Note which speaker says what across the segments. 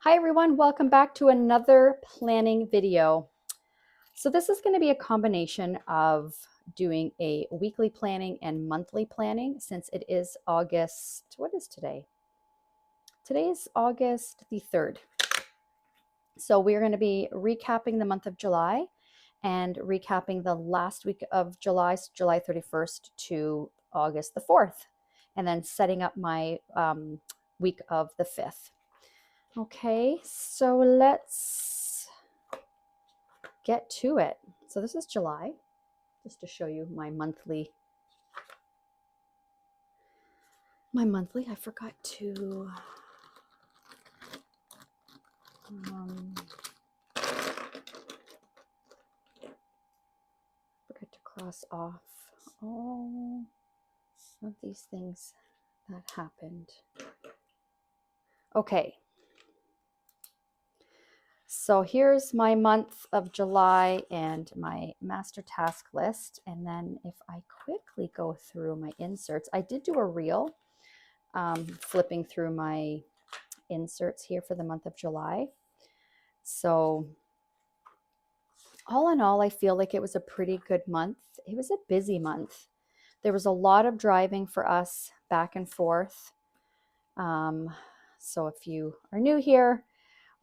Speaker 1: Hi everyone, welcome back to another planning video. So this is going to be a combination of doing a weekly planning and monthly planning since it is August, what is today? Today is August the 3rd. So we're going to be recapping the month of July and recapping the last week of July, July 31st to August the 4th, and then setting up my week of the 5th. Okay, so let's get to it. So this is July, just to show you my monthly, I forgot to, cross off all of these things that happened. Okay. So here's my month of July and my master task list. And then if I quickly go through my inserts, I did do a reel, flipping through my inserts here for the month of July. So all in all, I feel like it was a pretty good month. It was a busy month. There was a lot of driving for us back and forth. So if you are new here,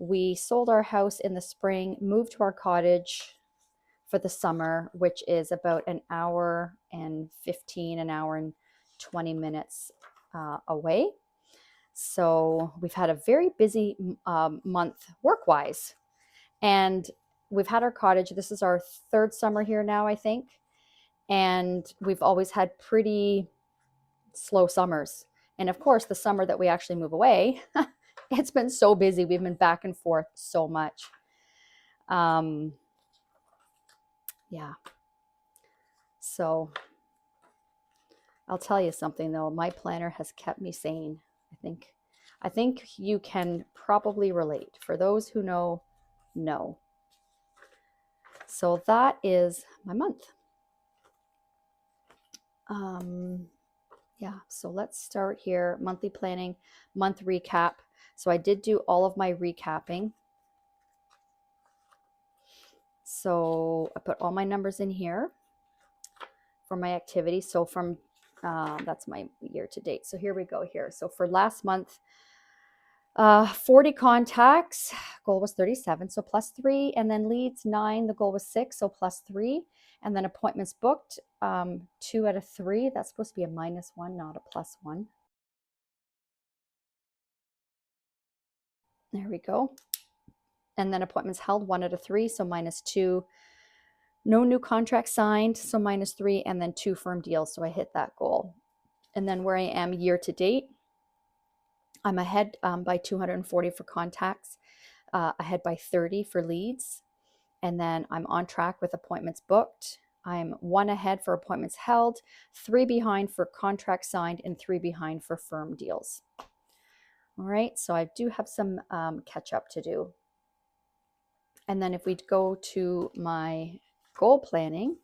Speaker 1: we sold our house in the spring, moved to our cottage for the summer, which is about an hour and 20 minutes away. So we've had a very busy month work-wise. And we've had our cottage. This is our third summer here now, I think. And we've always had pretty slow summers. And of course, the summer that we actually move away, it's been so busy. We've been back and forth so much. Yeah. So I'll tell you something though. My planner has kept me sane. I think you can probably relate. For those who know. So that is my month. Yeah, so let's start here. Monthly planning, month recap. So I did do all of my recapping. So I put all my numbers in here for my activity. So from, that's my year to date. So here we go here. So for last month, 40 contacts, goal was 37, so plus 3, and then leads 9, the goal was 6, so plus 3, and then appointments booked, 2 out of 3. That's supposed to be a -1, not a +1. There we go. And then appointments held, 1 out of 3, so -2. No new contracts signed, so -3, and then 2 firm deals, so I hit that goal. And then where I am year to date, I'm ahead by 240 for contacts, ahead by 30 for leads, and then I'm on track with appointments booked. I'm 1 ahead for appointments held, 3 behind for contracts signed, and 3 behind for firm deals. All right, so I do have some catch up to do. And then if we go to my goal planning,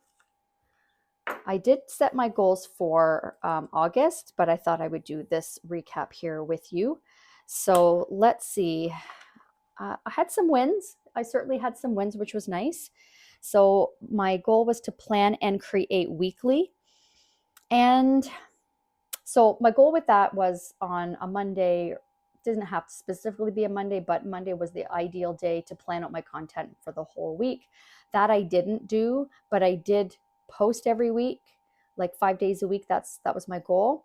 Speaker 1: I did set my goals for August, but I thought I would do this recap here with you. So let's see. I had some wins. I certainly had some wins, which was nice. So my goal was to plan and create weekly. And so my goal with that was on a Monday. It doesn't have to specifically be a Monday, but Monday was the ideal day to plan out my content for the whole week. That I didn't do, but I did post every week, like 5 days a week. That was my goal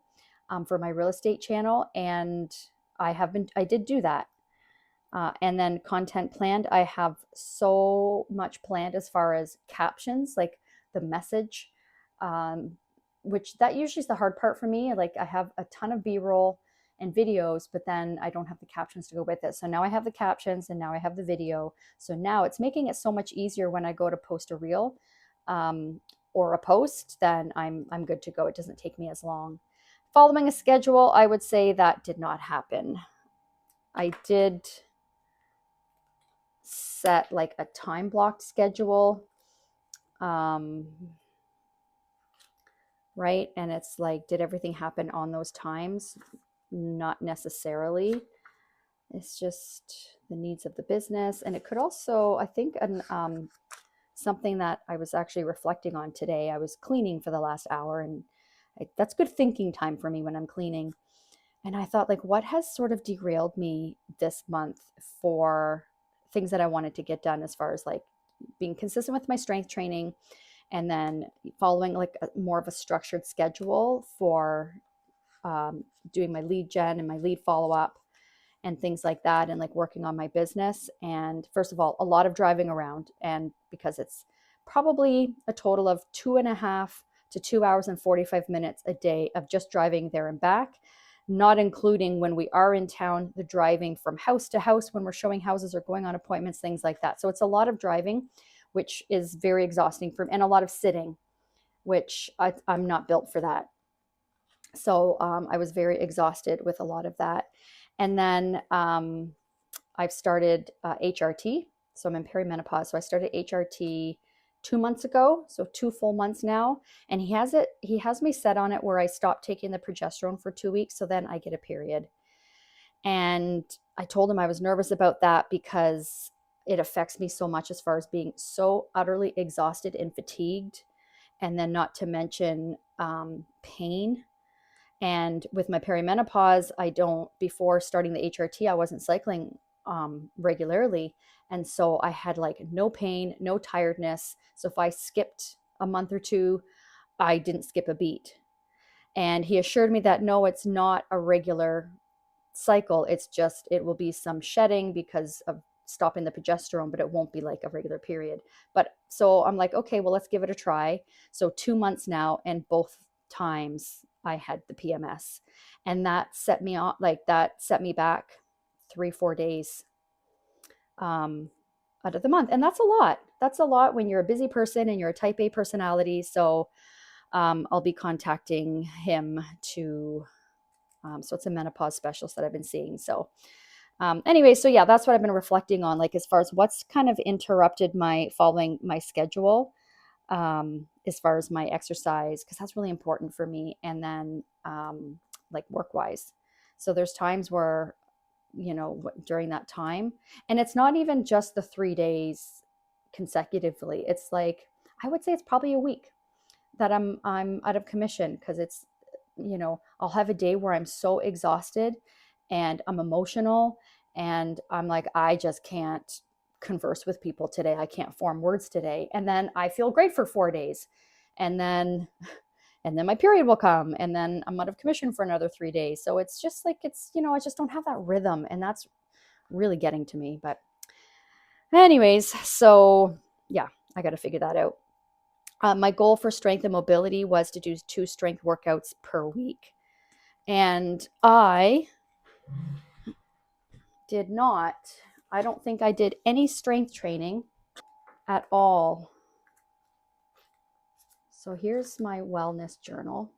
Speaker 1: for my real estate channel. And I did do that. And then content planned, I have so much planned as far as captions, like the message, which that usually is the hard part for me. Like I have a ton of B-roll and videos, but then I don't have the captions to go with it. So now I have the captions and now I have the video. So now it's making it so much easier when I go to post a reel or a post, then I'm good to go. It doesn't take me as long. Following a schedule, I would say that did not happen. I did set like a time blocked schedule, right? And it's like, did everything happen on those times? Not necessarily. It's just the needs of the business. And it could also, I think, something that I was actually reflecting on today. I was cleaning for the last hour, and that's good thinking time for me when I'm cleaning. And I thought, like, what has sort of derailed me this month for things that I wanted to get done, as far as like being consistent with my strength training, and then following like more of a structured schedule for doing my lead gen and my lead follow up and things like that, and like working on my business. And first of all, a lot of driving around, and because it's probably a total of 2.5 to 2 hours and 45 minutes a day of just driving there and back, not including when we are in town, the driving from house to house when we're showing houses or going on appointments, things like that. So it's a lot of driving, which is very exhausting for me, and a lot of sitting, which I'm not built for that. So I was very exhausted with a lot of that. And then I've started HRT. So I'm in perimenopause. So I started HRT 2 months ago. So 2 full months now. And he has me set on it where I stop taking the progesterone for 2 weeks. So then I get a period. And I told him I was nervous about that because it affects me so much, as far as being so utterly exhausted and fatigued. And then not to mention pain. And with my perimenopause, before starting the HRT, I wasn't cycling regularly. And so I had like no pain, no tiredness. So if I skipped a month or two, I didn't skip a beat. And he assured me that no, it's not a regular cycle. It's just, it will be some shedding because of stopping the progesterone, but it won't be like a regular period. But so I'm like, okay, well, let's give it a try. So 2 months now, and both times I had the PMS, and that set me off, like that set me back 3-4 days out of the month. And that's a lot. That's a lot when you're a busy person and you're a type A personality. So I'll be contacting him to, so it's a menopause specialist that I've been seeing. So anyway, so yeah, that's what I've been reflecting on, like as far as what's kind of interrupted my following my schedule, as far as my exercise, because that's really important for me. And then like work wise. So there's times where, during that time, and it's not even just the 3 days consecutively. It's like, I would say it's probably a week that I'm out of commission, because it's, I'll have a day where I'm so exhausted and I'm emotional, and I'm like, I just can't converse with people today. I can't form words today. And then I feel great for 4 days. And then my period will come, and then I'm out of commission for another 3 days. So it's just like, I just don't have that rhythm, and that's really getting to me. But anyways, so yeah, I got to figure that out. My goal for strength and mobility was to do 2 strength workouts per week. And I don't think I did any strength training at all. So here's my wellness journal.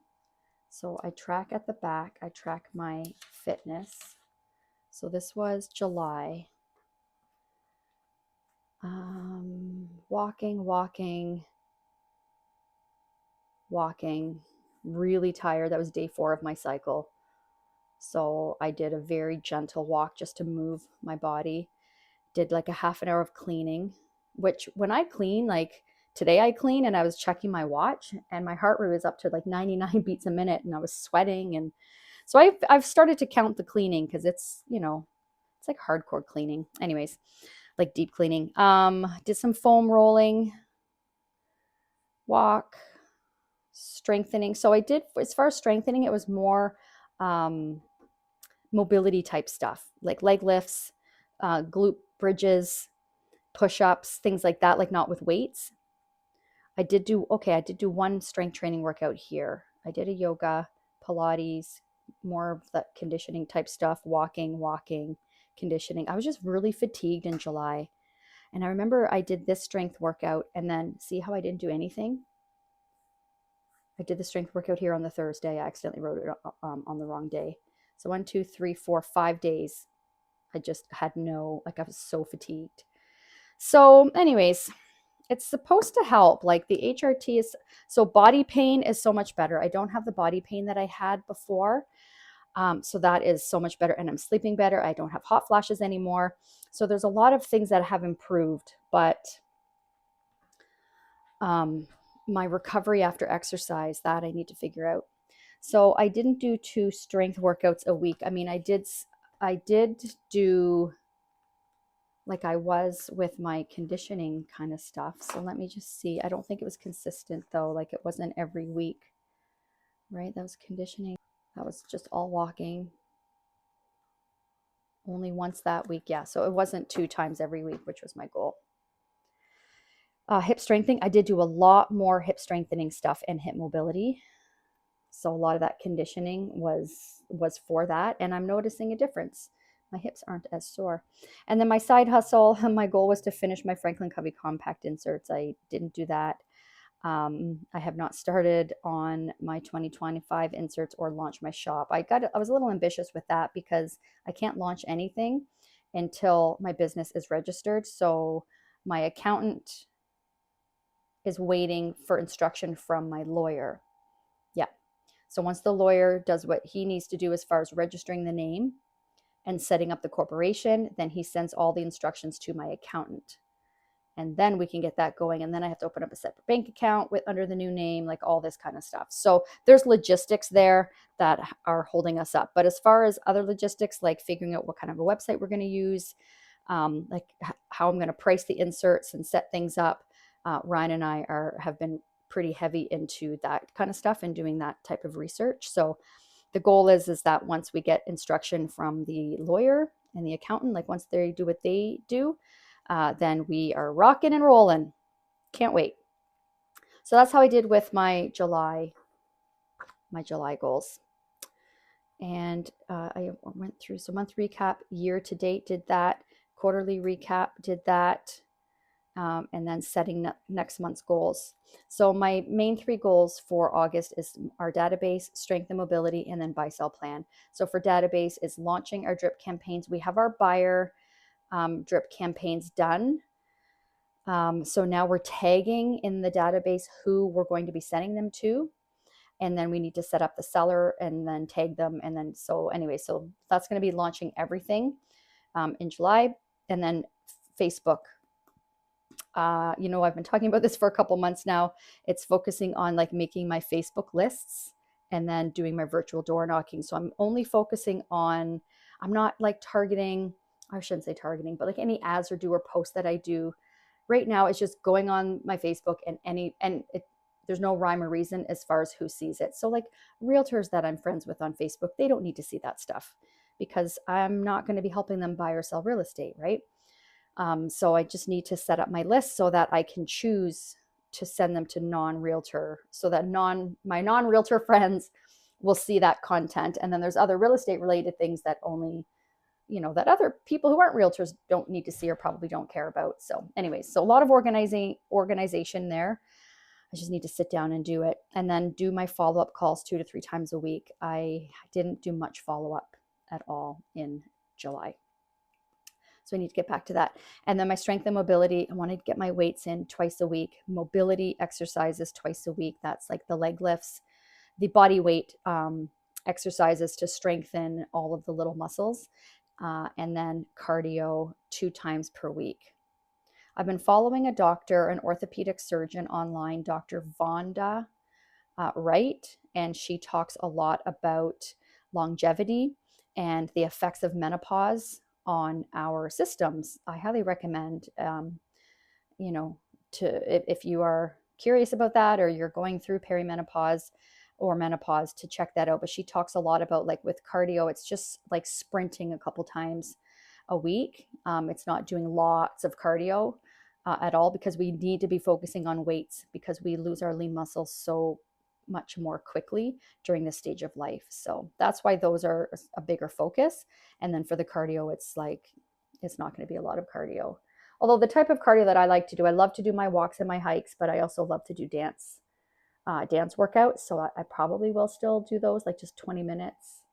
Speaker 1: So I track at the back, I track my fitness. So this was July. Walking, really tired. That was day 4 of my cycle. So I did a very gentle walk just to move my body. Did like a half an hour of cleaning, which when I clean, like today I clean, and I was checking my watch, and my heart rate was up to like 99 beats a minute, and I was sweating. And so I've started to count the cleaning, because it's, it's like hardcore cleaning. Anyways, like deep cleaning. Did some foam rolling, walk, strengthening. So I did, as far as strengthening, it was more mobility type stuff, like leg lifts, glute bridges, push-ups, things like that, like not with weights. I did do one strength training workout here. I did a yoga, Pilates, more of that conditioning type stuff, walking, conditioning. I was just really fatigued in July. And I remember I did this strength workout, and then see how I didn't do anything? I did the strength workout here on the Thursday. I accidentally wrote it on the wrong day. So 1, 2, 3, 4, 5 days. I just had I was so fatigued. So anyways, it's supposed to help. Like the HRT so body pain is so much better. I don't have the body pain that I had before. So that is so much better, and I'm sleeping better. I don't have hot flashes anymore. So there's a lot of things that have improved, but my recovery after exercise, that I need to figure out. So I didn't do 2 strength workouts a week. I mean, I did do, like I was with my conditioning kind of stuff. So let me just see. I don't think it was consistent though. Like it wasn't every week, right? That was conditioning. That was just all walking. Only once that week. Yeah. So it wasn't 2 times every week, which was my goal. Hip strengthening. I did do a lot more hip strengthening stuff and hip mobility. So a lot of that conditioning was for that. And I'm noticing a difference. My hips aren't as sore. And then my side hustle, my goal was to finish my Franklin Covey compact inserts. I didn't do that. I have not started on my 2025 inserts or launch my shop. I was a little ambitious with that because I can't launch anything until my business is registered. So my accountant is waiting for instruction from my lawyer. Yeah. So once the lawyer does what he needs to do as far as registering the name and setting up the corporation, then he sends all the instructions to my accountant. And then we can get that going. And then I have to open up a separate bank account under the new name, like all this kind of stuff. So there's logistics there that are holding us up. But as far as other logistics, like figuring out what kind of a website we're going to use, like how I'm going to price the inserts and set things up, Ryan and I have been pretty heavy into that kind of stuff and doing that type of research. So the goal is that once we get instruction from the lawyer and the accountant, like once they do what they do, then we are rocking and rolling. Can't wait. So that's how I did with my July goals. And I went through, so month recap, year to date did that, quarterly recap did that, and then setting next month's goals. So my main 3 goals for August is our database, strength and mobility, and then buy sell plan. So for database is launching our drip campaigns. We have our buyer drip campaigns done. So now we're tagging in the database who we're going to be sending them to. And then we need to set up the seller and then tag them. And then, so anyway, so that's going to be launching everything in July. And then Facebook. I've been talking about this for a couple months now. It's focusing on like making my Facebook lists and then doing my virtual door knocking. So I'm only focusing on, I'm not like targeting, I shouldn't say targeting, but like any ads or do or posts that I do right now, it's just going on my Facebook there's no rhyme or reason as far as who sees it. So like realtors that I'm friends with on Facebook, they don't need to see that stuff because I'm not going to be helping them buy or sell real estate, right? So I just need to set up my list so that I can choose to send them to non-realtor, so that my non-realtor friends will see that content. And then there's other real estate related things that only, that other people who aren't realtors don't need to see or probably don't care about. So anyways, so a lot of organization there. I just need to sit down and do it, and then do my follow-up calls 2 to 3 times a week. I didn't do much follow-up at all in July. So I need to get back to that. And then my strength and mobility, I want to get my weights in twice a week. Mobility exercises twice a week. That's like the leg lifts, the body weight exercises to strengthen all of the little muscles, and then cardio 2 times per week. I've been following a doctor, an orthopedic surgeon online, Dr. Vonda Wright, and she talks a lot about longevity and the effects of menopause on our systems. I highly recommend, if you are curious about that or you're going through perimenopause or menopause, to check that out. But she talks a lot about, like with cardio, it's just like sprinting a couple times a week. It's not doing lots of cardio at all, because we need to be focusing on weights because we lose our lean muscles so much more quickly during this stage of life. So that's why those are a bigger focus. And then for the cardio, it's not going to be a lot of cardio. Although the type of cardio that I like to do, I love to do my walks and my hikes, but I also love to do dance workouts. So I probably will still do those, like just 20 minutes,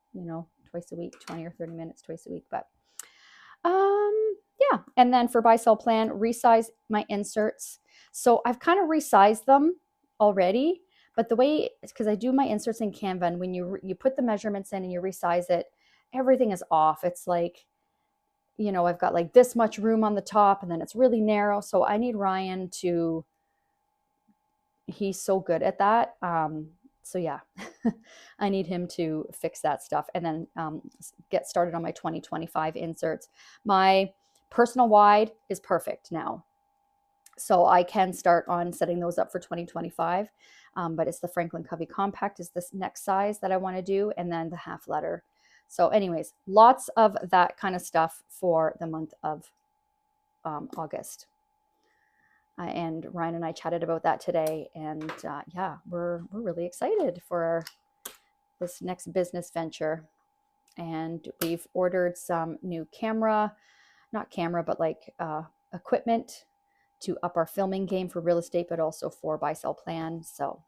Speaker 1: twice a week, 20 or 30 minutes twice a week. But yeah. And then for buy sell plan, resize my inserts. So I've kind of resized them already, But the way, because I do my inserts in Canva, and when you put the measurements in and you resize it, everything is off. It's like, you know, I've got like this much room on the top and then it's really narrow. So I need Ryan to, he's so good at that. So yeah, I need him to fix that stuff and then get started on my 2025 inserts. My personal wide is perfect now. So I can start on setting those up for 2025. But it's the Franklin Covey Compact is this next size that I want to do, and then the half letter. So anyways, lots of that kind of stuff for the month of August. And Ryan and I chatted about that today, and yeah, we're really excited for this next business venture. And we've ordered some new but like equipment to up our filming game for real estate, but also for buy sell plan. So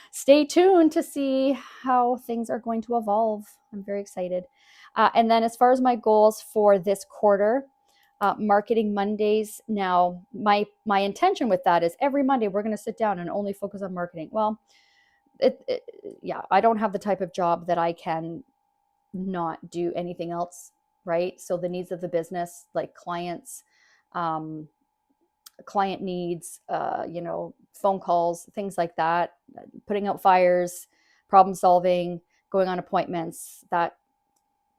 Speaker 1: stay tuned to see how things are going to evolve. I'm very excited. And then as far as my goals for this quarter, marketing Mondays. Now, my intention with that is every Monday we're going to sit down and only focus on marketing. Well, yeah, I don't have the type of job that I can not do anything else, right? So the needs of the business, like clients, client needs, you know, phone calls, things like that, putting out fires, problem solving, going on appointments, that,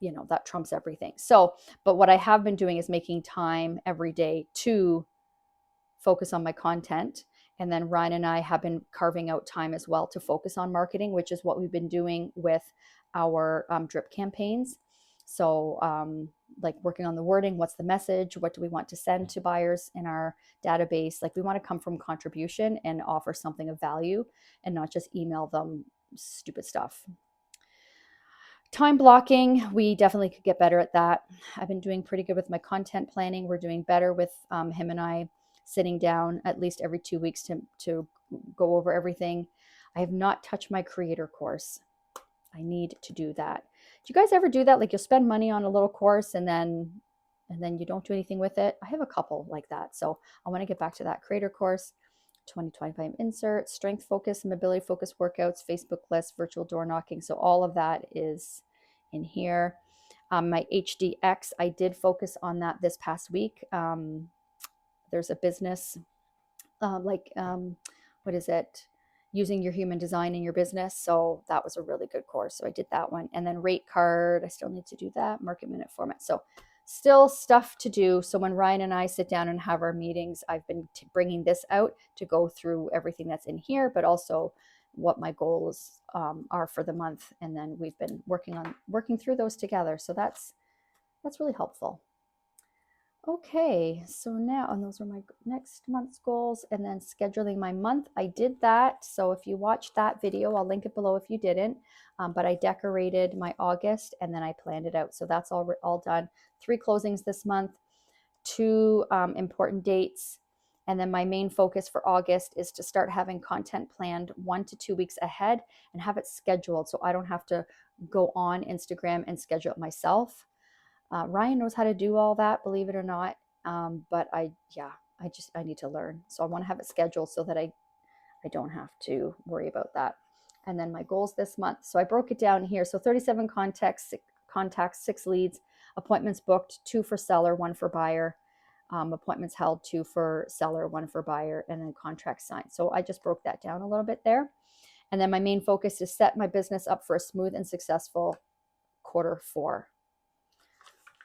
Speaker 1: you know, that trumps everything. So, but what I have been doing is making time every day to focus on my content. And then Ryan and I have been carving out time as well to focus on marketing, which is what we've been doing with our drip campaigns. So like working on the wording, what's the message? What do we want to send to buyers in our database? Like we want to come from contribution and offer something of value and not just email them stupid stuff. Time blocking, we definitely could get better at that. I've been doing pretty good with my content planning. We're doing better with him and I sitting down at least every 2 weeks to go over everything. I have not touched my creator course. I need to do that. Do you guys ever do that? Like you'll spend money on a little course and then you don't do anything with it. I have a couple like that. So I want to get back to that creator course. 2025 insert, strength focus, mobility focus workouts, Facebook lists, virtual door knocking. So all of that is in here. My HDX, I did focus on that this past week. There's a business what is it? Using your human design in your business. So that was a really good course. So I did that one. And then rate card, I still need to do that, market minute format. So still stuff to do. So when Ryan and I sit down and have our meetings, I've been bringing this out to go through everything that's in here, but also what my goals are for the month. And then we've been working through those together. So that's really helpful. Okay, so now, and those are my next month's goals, and then scheduling my month. I did that. So if you watched that video, I'll link it below if you didn't. But I decorated my August and then I planned it out. So that's all done. 3 closings this month, 2 important dates. And then my main focus for August is to start having content planned 1 to 2 weeks ahead and have it scheduled so I don't have to go on Instagram and schedule it myself. Ryan knows how to do all that, believe it or not. But I need to learn. So I want to have it scheduled so that I don't have to worry about that. And then my goals this month. So I broke it down here. So 37 contacts, 6 leads, appointments booked, 2 for seller, 1 for buyer, appointments held, 2 for seller, 1 for buyer, and then contracts signed. So I just broke that down a little bit there. And then my main focus is set my business up for a smooth and successful quarter 4.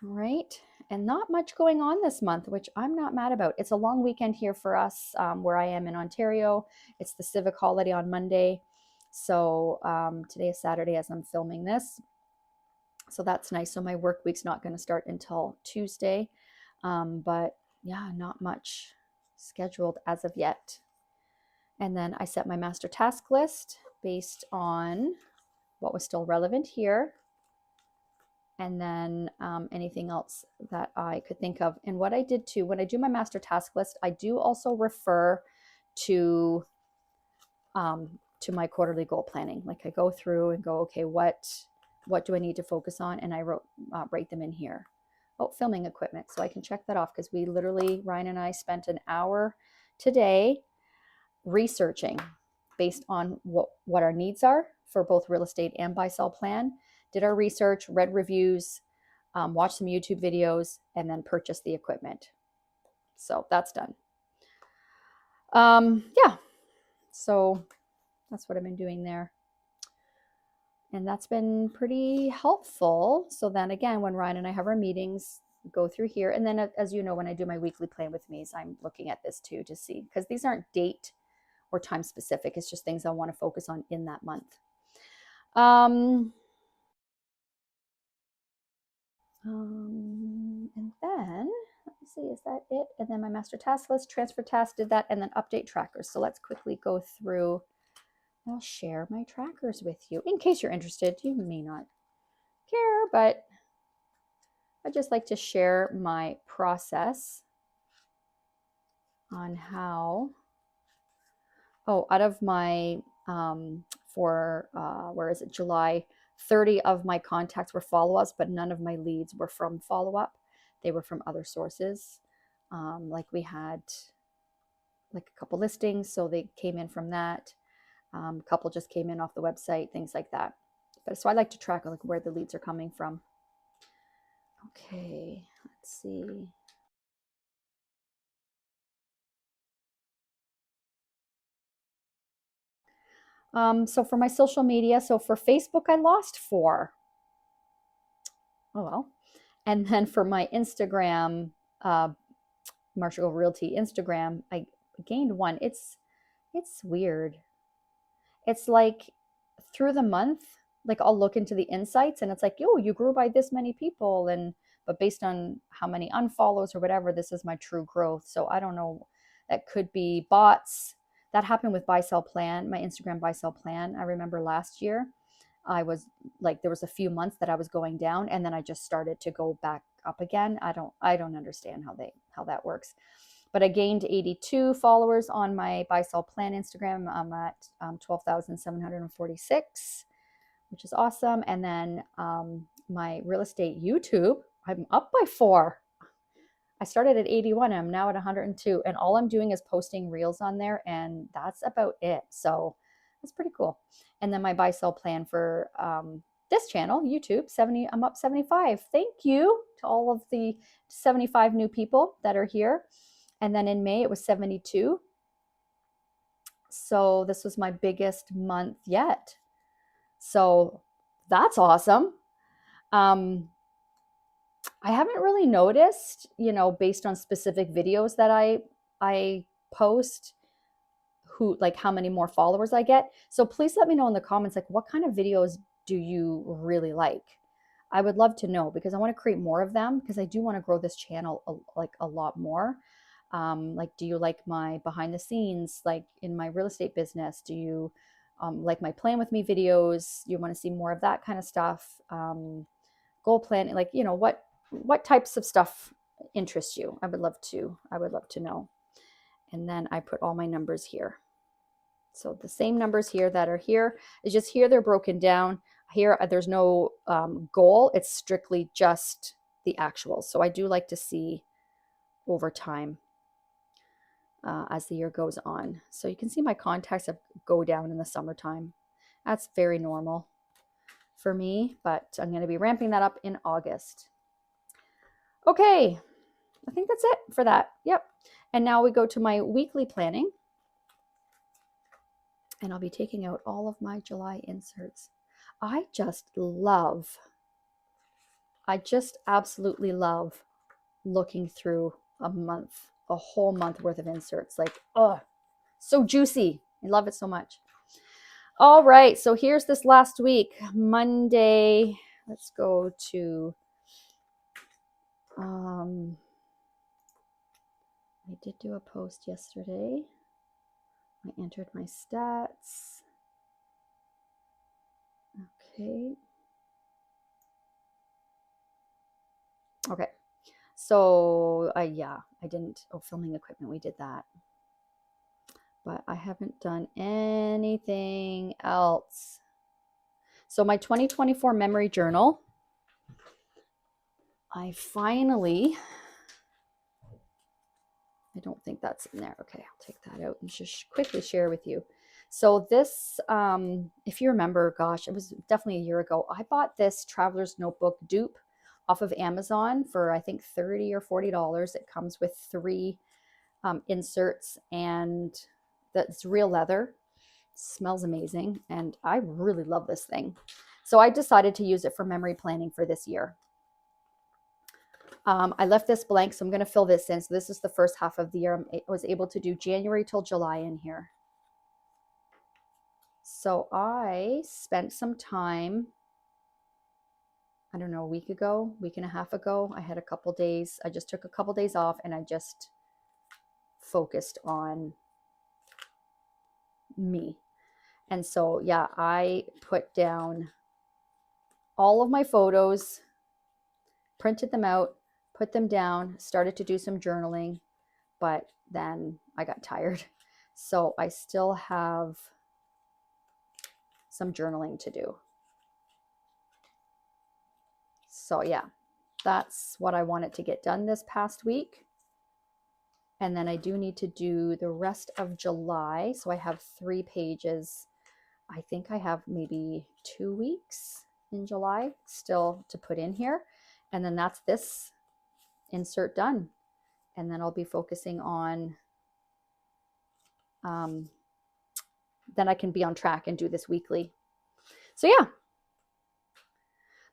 Speaker 1: All right, and not much going on this month, which I'm not mad about. It's a long weekend here for us where I am in Ontario. It's the civic holiday on Monday. So today is Saturday as I'm filming this. So that's nice. So my work week's not going to start until Tuesday. But yeah, not much scheduled as of yet. And then I set my master task list based on what was still relevant here. And then anything else that I could think of. And what I did too, when I do my master task list, I do also refer to my quarterly goal planning. Like I go through and go, okay, what do I need to focus on? And I write them in here. Oh, filming equipment. So I can check that off because we literally, Ryan and I spent an hour today researching based on what our needs are for both real estate and buy-sell plan. Did our research, read reviews, watched some YouTube videos, and then purchased the equipment. So that's done. Yeah, so that's what I've been doing there. And that's been pretty helpful. So then again, when Ryan and I have our meetings, go through here. And then as you know, when I do my weekly plan with me's, I'm looking at this too to see, because these aren't date or time specific. It's just things I want to focus on in that month. And then let me see, is that it? And then my master task list, transfer task, did that, and then update trackers. So let's quickly go through. I'll share my trackers with you in case you're interested. You may not care, but I just like to share my process on how, out of my, where is it, July, 30 of my contacts were follow-ups, but none of my leads were from follow-up. They were from other sources. Like we had like a couple listings, so they came in from that. A couple just came in off the website, things like that. But so I like to track like where the leads are coming from. Okay, let's see. So for my social media, so for Facebook, I lost 4. Oh well. And then for my Instagram, Marshall Realty Instagram, I gained 1. It's weird. It's like through the month, like I'll look into the insights and it's like, oh, you grew by this many people, and but based on how many unfollows or whatever, this is my true growth. So I don't know. That could be bots. That happened with buy sell plan, my Instagram buy sell plan. I remember last year, I was like, there was a few months that I was going down, and then I just started to go back up again. I don't understand how that works. But I gained 82 followers on my buy sell plan Instagram. I'm at 12,746, which is awesome. And then my real estate YouTube, I'm up by 4. I started at 81 and I'm now at 102, and all I'm doing is posting reels on there, and that's about it. So that's pretty cool. And then my buy sell plan for this channel, YouTube, 70, I'm up 75. Thank you to all of the 75 new people that are here. And then in May, it was 72. So this was my biggest month yet. So that's awesome. I haven't really noticed, based on specific videos that I post, who, like, how many more followers I get. So please let me know in the comments, like, what kind of videos do you really like? I would love to know, because I want to create more of them, because I do want to grow this channel a lot more. Like, do you like my behind the scenes, like in my real estate business? Do you like my plan with me videos? You want to see more of that kind of stuff? Goal planning, like, what types of stuff interests you? I would love to know. And then I put all my numbers here. So the same numbers here that are here is just here. They're broken down. Here, there's no goal. It's strictly just the actuals. So I do like to see over time as the year goes on. So you can see my contacts go down in the summertime. That's very normal for me, but I'm going to be ramping that up in August. Okay, I think that's it for that. Yep. And now we go to my weekly planning, and I'll be taking out all of my July inserts. I just absolutely love looking through a whole month worth of inserts. Like, oh, so juicy. I love it so much. All right, so here's this last week, Monday. Let's go to, I did do a post yesterday. I entered my stats. Okay. Okay. So yeah, I didn't, filming equipment, we did that. But I haven't done anything else. So my 2024 memory journal, I don't think that's in there. Okay, I'll take that out and just quickly share with you. So this, if you remember, gosh, it was definitely a year ago, I bought this Traveler's Notebook dupe off of Amazon for I think $30 or $40. It comes with 3 inserts, and that's real leather. Smells amazing, and I really love this thing. So I decided to use it for memory planning for this year. I left this blank, so I'm going to fill this in. So this is the first half of the year. I was able to do January till July in here. So I spent some time, I don't know, a week and a half ago. I had a couple days. I just took a couple days off, and I just focused on me. And so, yeah, I put down all of my photos, printed them out, put them down, started to do some journaling, but then I got tired. So I still have some journaling to do. So yeah, that's what I wanted to get done this past week. And then I do need to do the rest of July. So I have 3 pages. I think I have maybe 2 weeks in July still to put in here. And then that's this insert done. And then I'll be focusing on, then I can be on track and do this weekly. So yeah,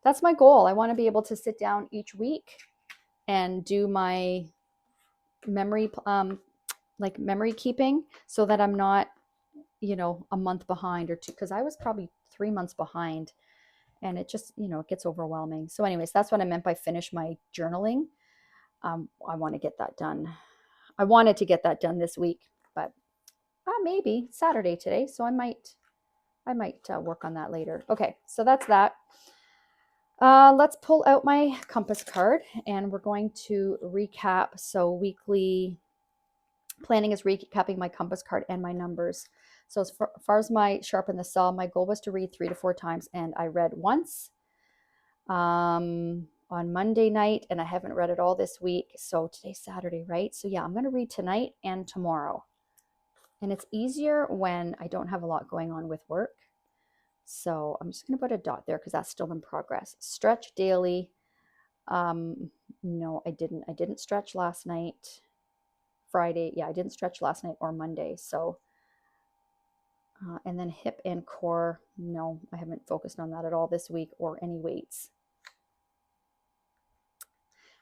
Speaker 1: that's my goal. I want to be able to sit down each week and do my memory, like memory keeping, so that I'm not, you know, a month behind or 2, because I was probably 3 months behind, and it just, you know, it gets overwhelming. So anyways, that's what I meant by finish my journaling. I want to get that done. I wanted to get that done this week, but maybe Saturday today. So I might work on that later. Okay, so that's that. Let's pull out my compass card, and we're going to recap. So weekly planning is recapping my compass card and my numbers. So as far as my sharpen the saw, my goal was to read 3 to 4 times, and I read once on Monday night, and I haven't read it all this week. So today's Saturday, right? So yeah, I'm going to read tonight and tomorrow. And it's easier when I don't have a lot going on with work. So I'm just going to put a dot there because that's still in progress. Stretch daily. No, I didn't stretch last night. Friday. Yeah, I didn't stretch last night or Monday. So, and then hip and core. No, I haven't focused on that at all this week, or any weights.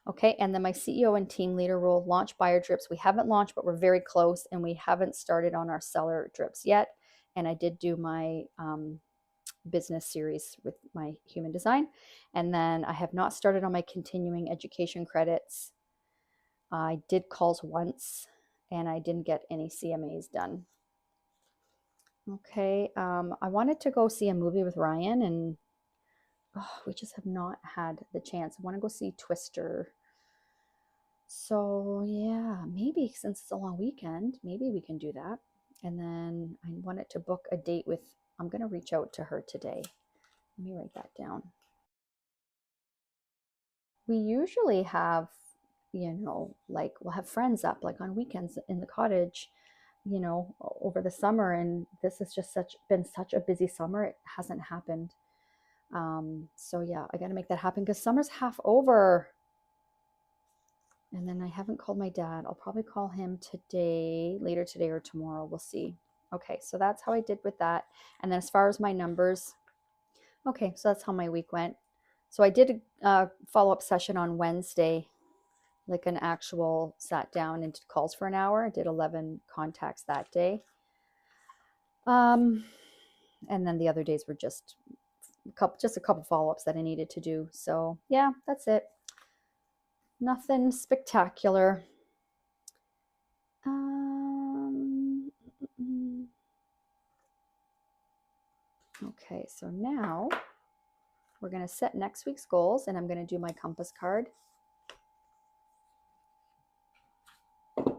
Speaker 1: Okay, and then my CEO and team leader role, launch buyer drips. We haven't launched, but we're very close, and we haven't started on our seller drips yet. And I did do my business series with my human design. And then I have not started on my continuing education credits. I did calls once, and I didn't get any CMAs done. Okay, I wanted to go see a movie with Ryan, and we just have not had the chance. I want to go see Twister. So yeah, maybe since it's a long weekend, maybe we can do that. And then I wanted to book a date with, I'm going to reach out to her today. Let me write that down. We usually have, you know, like we'll have friends up like on weekends in the cottage, you know, over the summer. And this has just been such a busy summer. It hasn't happened. So yeah, I got to make that happen because summer's half over. And then I haven't called my dad. I'll probably call him today, later today or tomorrow. We'll see. Okay, so that's how I did with that. And then as far as my numbers, okay, so that's how my week went. So I did a follow-up session on Wednesday, like an actual sat down and did calls for an hour. I did 11 contacts that day. And then the other days were just a couple follow-ups that I needed to do. So yeah, that's it. Nothing spectacular. Okay, so now we're going to set next week's goals, and I'm going to do my compass card. And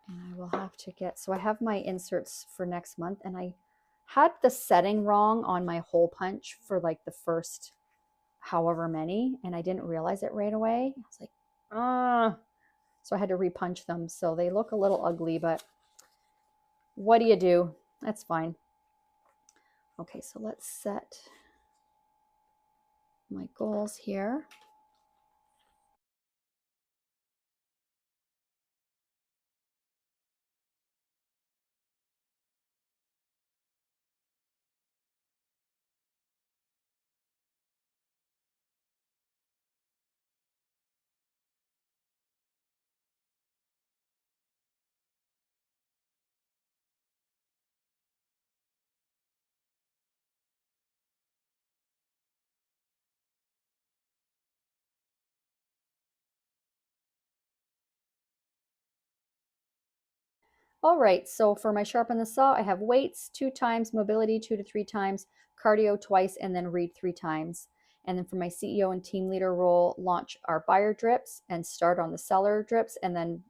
Speaker 1: I will have to get, so I have my inserts for next month, and I had the setting wrong on my hole punch for like the first however many, and I didn't realize it right away. I was like, so I had to repunch them. So they look a little ugly, but what do you do? That's fine. Okay, so let's set my goals here. All right, so for my sharpen the saw, I have weights 2 times, mobility 2 to 3 times, cardio twice, and then read 3 times. And then for my CEO and team leader role, launch our buyer drips and start on the seller drips, and then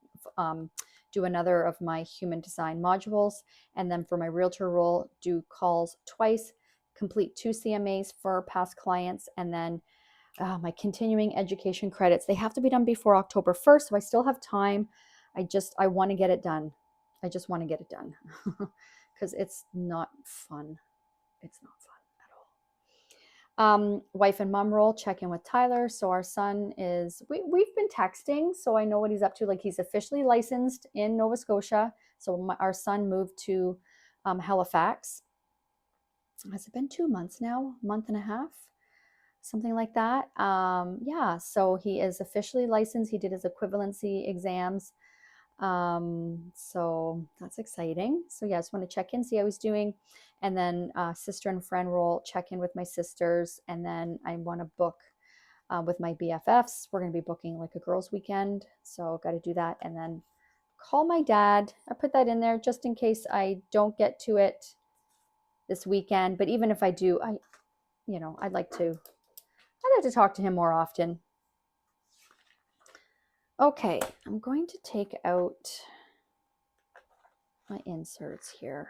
Speaker 1: do another of my human design modules. And then for my realtor role, do calls twice, complete 2 CMAs for past clients, and then my continuing education credits. They have to be done before October 1st, so I still have time. I want to get it done. I just want to get it done because it's not fun. It's not fun at all. Wife and mom role, check in with Tyler. So our son is, we've been texting, so I know what he's up to. Like, he's officially licensed in Nova Scotia. So our son moved to Halifax. Has it been 2 months now? Month and a half? Something like that. Yeah, so he is officially licensed. He did his equivalency exams. So that's exciting. So yeah, I just want to check in, see how he's doing. And then sister and friend role, check in with my sisters. And then I want to book with my BFFs. We're going to be booking like a girls' weekend. So got to do that. And then call my dad. I put that in there just in case I don't get to it this weekend. But even if I do, I'd like to talk to him more often. Okay, I'm going to take out my inserts here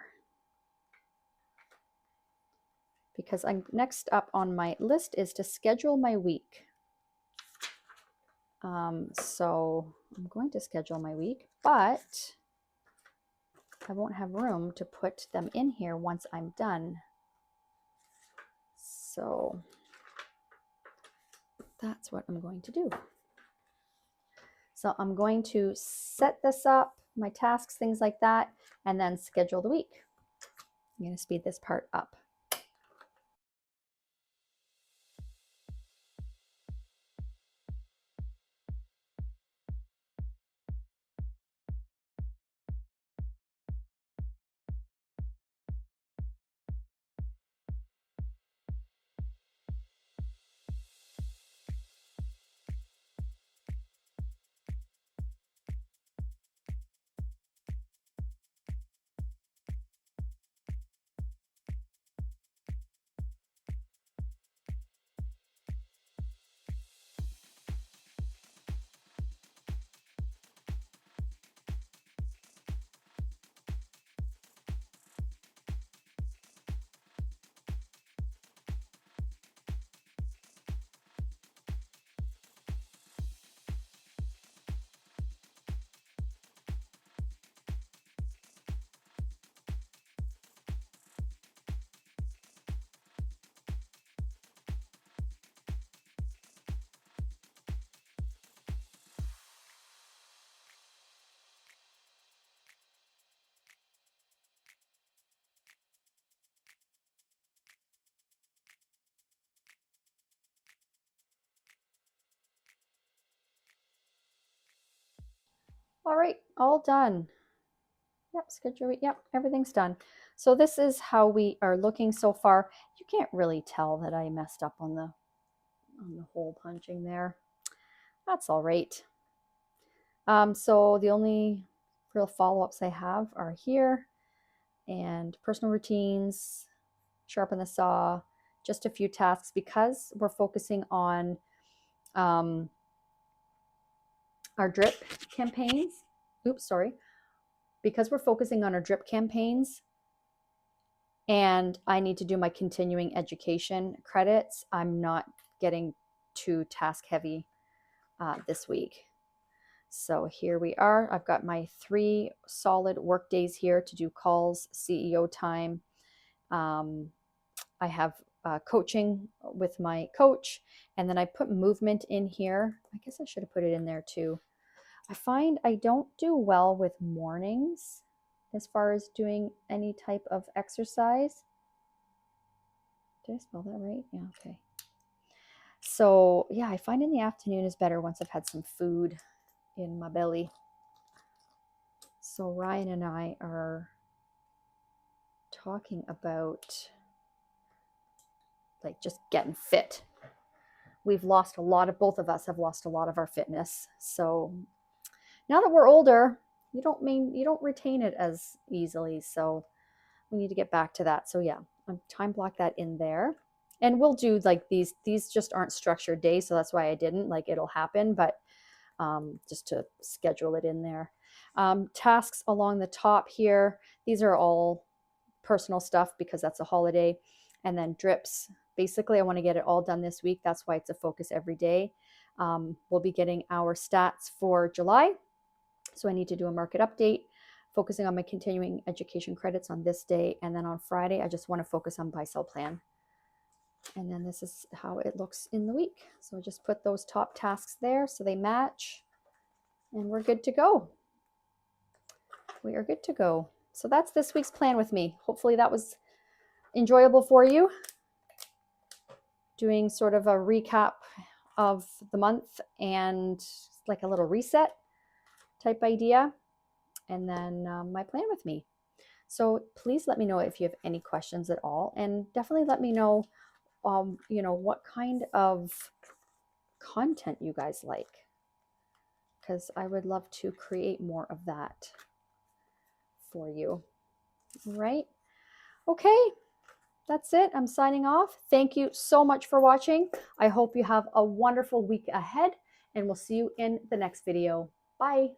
Speaker 1: because I'm next up on my list is to schedule my week. So I'm going to schedule my week, but I won't have room to put them in here once I'm done. So that's what I'm going to do. So I'm going to set this up, my tasks, things like that, and then schedule the week. I'm going to speed this part up. All right, all done. Yep, schedule week. Yep, everything's done. So this is how we are looking so far. You can't really tell that I messed up on the hole punching there. That's all right. So the only real follow-ups I have are here, and personal routines, sharpen the saw, just a few tasks because we're focusing on our drip campaigns. Oops, sorry. Because we're focusing on our drip campaigns and I need to do my continuing education credits, I'm not getting too task heavy this week. So here we are. I've got my 3 solid work days here to do calls, CEO time. I have coaching with my coach, and then I put movement in here. I guess I should have put it in there too. I find I don't do well with mornings as far as doing any type of exercise. Did I spell that right? Yeah, okay. So yeah, I find in the afternoon is better once I've had some food in my belly. So Ryan and I are talking about like just getting fit. We've lost a lot of, both of us have lost a lot of our fitness. So now that we're older, you don't retain it as easily. So we need to get back to that. So yeah, I'm time block that in there. And we'll do like these just aren't structured days. So that's why I didn't, like, it'll happen, but just to schedule it in there. Tasks along the top here. These are all personal stuff because that's a holiday. And then drips. Basically, I want to get it all done this week. That's why it's a focus every day. We'll be getting our stats for July. So I need to do a market update, focusing on my continuing education credits on this day. And then on Friday, I just want to focus on buy-sell plan. And then this is how it looks in the week. So I just put those top tasks there so they match, and we're good to go. We are good to go. So that's this week's plan with me. Hopefully that was enjoyable for you. Doing sort of a recap of the month and like a little reset type idea. And then my plan with me. So please let me know if you have any questions at all, and definitely let me know, what kind of content you guys like, because I would love to create more of that for you. Right? Okay, that's it. I'm signing off. Thank you so much for watching. I hope you have a wonderful week ahead, and we'll see you in the next video. Bye.